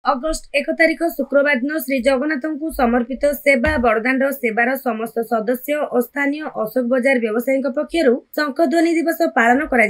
August 1 तारिख शुक्रवार दिन श्री जगन्नाथ को समर्पित सेवा बड़दाण्ड सेवार समस्त सदस्य और स्थानीय अशोक बजार व्यवसायी पक्षर शंखध्वनि दिवस पालन करा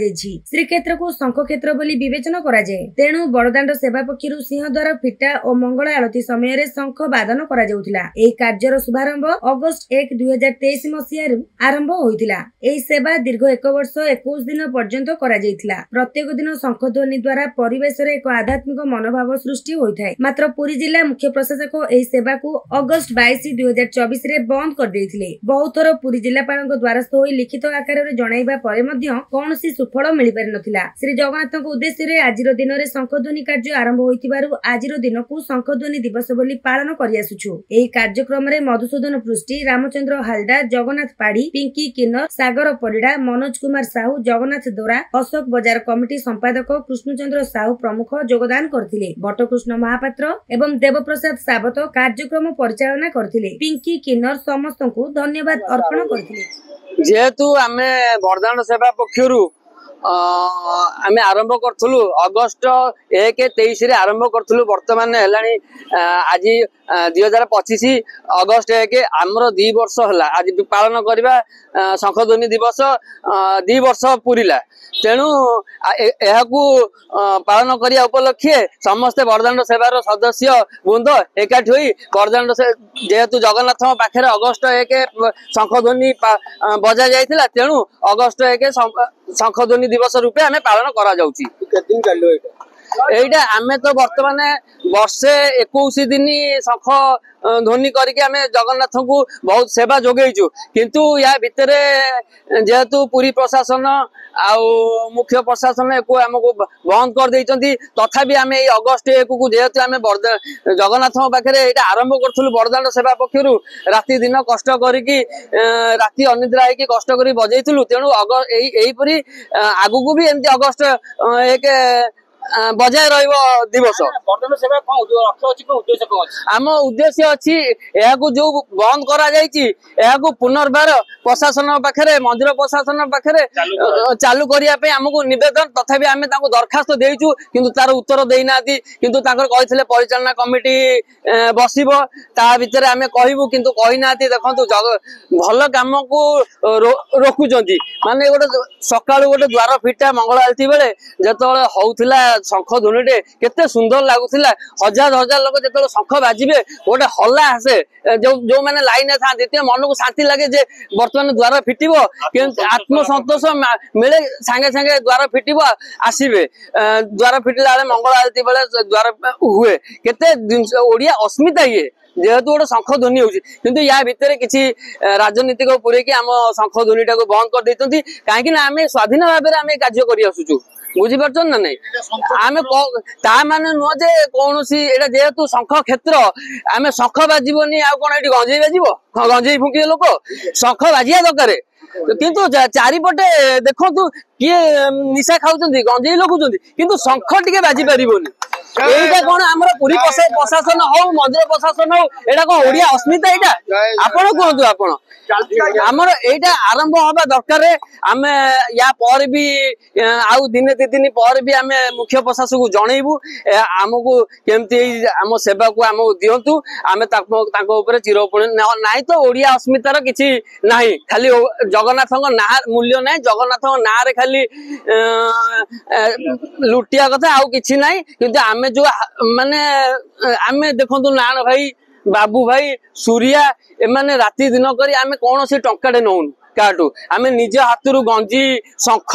श्रीक्षेत्र को शंखक्षेत्र बोली विवेचना कराए। तेणु बड़दाण्ड सेवा पक्षर सिंहद्वार फिटा और मंगल आलती समय शंख बादन कर शुभारंभ अगस्ट 1, 2023 मसीह आरंभ होता। सेवा दीर्घ 1 वर्ष 21 दिन पर्यंत करा प्रत्येक दिन शंखध्वनि द्वारा परिवेश एक आध्यात्मिक मनोभाव सृष्टि होता है। मात्र पुरी जिला मुख्य प्रशासक एही सेवा को अगस्ट 22, 2024 रे बंद कर देथिले। बहुत थर पुरी जिलापाल द्वारस्थ होई लिखित आकार रे जणाइबा परे मध्य कोनोसी सुफल मिलि पारि नथिला। श्री जगन्नाथ उद्देश्य रे आजिर दिन रे शंखध्वनि कार्य आरंभ होइतिबारु आजिर दिन को शंखध्वनि दिवस बोली पालन करि आसुछु। एही कार्यक्रम रे मधुसूदन पृष्टि, रामचंद्र हालदार, जगन्नाथ पाड़ी, पिंकी किन्नर, सागर परिडा, मनोज कुमार साहू, जगन्नाथ दोरा, अशोक बजार कमिटी संपादक कृष्णचंद्र साहू प्रमुख योगदान करथिले। बटकृष्ण महापात्र एवं देवप्रसाद सावत कार्यक्रम परिचालना करथिले। पिंकी किन्नर समस्त को धन्यवाद अर्पण करथिले। जेहेतु आमे बड़दाण्ड सेवा पक्षरु आमे आरंभ करथुलु अगस्ट 1, 23 रे आरंभ करथुलु। वर्तमान हेलानी आज 2025 अगस्ट 1 आमर 2 वर्ष हला आज पालन करबा शंखध्वनि दिवस 2 वर्ष पुरिला। तेणु एहाकू पालन करिया उपलक्षे समस्त बड़दाण्ड सेवार सदस्य बृंद एकाठी होई बड़दाण्ड जेहेतु जगन्नाथ पाखे अगस्ट 1 शंखध्वनि बजा जाइथिला। तेणु अगस्ट 1 शंखध्वनि दिवस रूपे आमे पालन करा जाउची। केदिन चालू एटा आमे तो वर्तमान वर्षे 21 दिन शंख ध्वनि करके आमे जगन्नाथ को बहुत सेवा जोगेइछु। किंतु या भितरे जेहेतु पुरी प्रशासन आउ मुख्य प्रशासन एको हमको बंद कर देइचंती। तथापि आमे अगस्ट 1 को जेहेतु आमे जगन्नाथ पाखे एटा आरंभ करथुलु बड़दाण्ड सेवा पक्षरु राति दिन कष्ट करिकी राति अनिद्रा होइकी कष्ट करी बजेइथुलु। तेणु एही परी आगु को भी एंती अगस्ट 1 बजाय रहिबो दिवस। बड़दाण्ड सेवा आम उद्देश्य अच्छी जो बंद करा जायछि एहाकू पुनर्बार प्रशासन पाखे मंदिर प्रशासन पाखे चालू करिया पे हमको निवेदन। तथापि आमे तांको दरखास्त देइछु किंतु तार उत्तर देइना किंतु तांकर कहिथिले परिचालना कमिटी बसिबो ता भितरे आमे कहिबु किंतु कहिना देखंतु भल काम को रोकुचंती। माने गोटे सकाळु गोटे द्वार फिटा मंगल आलती बेले जेतबेले होउथिला शंख ध्वनिटे केते सुंदर लागुथिला। हजार हजार लोक जेतबेले शंख बाजिबे गोटे हल्ला आसे जो माने लाइन था मन को शांति लगे जे वर्तमान द्वार फिटिबो किंतु आत्मसंतोष मिले सांगे सांगे द्वार फिटिबो आसीबे। द्वार फिटिला बेले मंगल आलती बेले द्वार हुए केते ओडिया अस्मिता ये जेहेतु गोटे शंख ध्वनि होउछि। किंतु या भितरे किछि राजनीतिक पुरे कि आम शंख ध्वनिटा को बंद कर दैतंती। काहेकि ना आमे स्वाधीन भाबे आमे कार्य करि आसुछु। बुझी पारछन ना नहीं आमे ता माने नुह जे कोनोसी एटा जेहेतु शंख क्षेत्र आमे शंख बाजिबोनी आ कोन एटी गंजेई बाजिबो गंजेई फुंकी लोक शंख बाजिया दरकार। किंतु चारिपटे देखंतु किए निशा खाउचंती गंजेई लगुचंती किंतु शंख टिके बाजी पारिबोनी। एटा कोन हमर पुरी प्रशासन हो मंदिर प्रशासन हो एटा को ओडिया अस्मिता एटा आपण कोंतु आपण हमर एटा आरंभ होबा दरकार। आमे या पर भी आउ दिने 2 दिन पर भी आमे मुख्य प्रशासक को जणैबु हमको केमती हम सेवा को हम दियंतु। आमे ताको ऊपर चिरपण नाही तो ओडिया अस्मितार किछि नाही खाली जगन्नाथक ना मूल्य नाही जगन्नाथक ना रे खाली लुटिया कथा आउ किछि नाही। किंतु आमे जो माने आमे देखंतु नान भाई बाबू भाई सूर्या एमाने राति दिन करी आमे कौन से टंकाटे नौन काटू आमे निज हाथरू गंजी शंख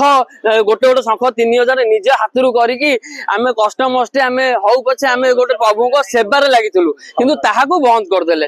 गोटे गोटे शंख 3000 निज हाथरू करिकी आमे कष्ट मष्टे आमे हौ पछे आमे गोटे प्रभु को सेवारे लागितलु किंतु ताहाकू बंद कर देले।